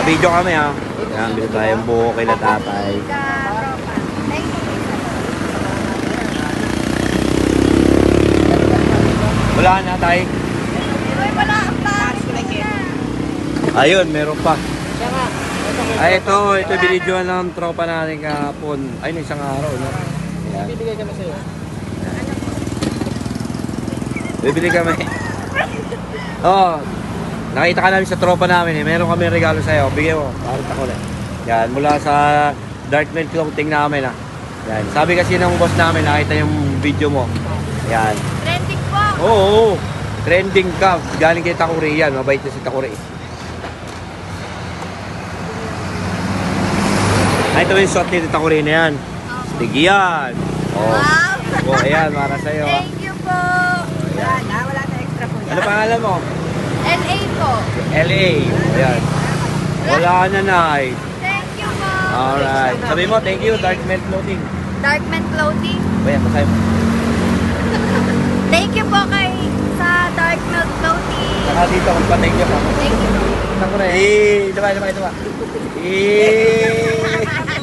Naka-video kami ha. Yan, bili tayong buko kila tatay. Wala na tay. Wala pa. Ayun, meron pa. Ay, ito binidyoan ng tropa natin kahapon. Ay, isang araw, no? Yan. Bibigay kami sa'yo. Bibili kami. Oh, nakita ka namin sa tropa namin eh. Meron kami regalo sa'yo. Bigyan mo. Parang ako lang. Yan, mula sa Darkman Clothing namin ah. Yan. Sabi kasi ng boss namin, nakita yung video mo. Yan. Trending po. Oo. Trending ka. Galing kay Takuri yan. Mabait na si Takuri. Ay, ito yung shot ni Takuri na yan. Sige yan. Oh. Wow. Oh, ayan, para sa'yo. Thank you po. Ayan. Wala na extra po. Ano pangalan mo? LA po. LA. Ayan. Wala na Nay. Thank you po. Alright. Sabi mo, thank you, Darkman Clothing. Darkman Clothing. Ayan, masaya mo. Thank you po kay sa Darkman Clothing. Saka dito, magpa-thank you ka. Thank you po. Takuri. Eh, diba. Eh.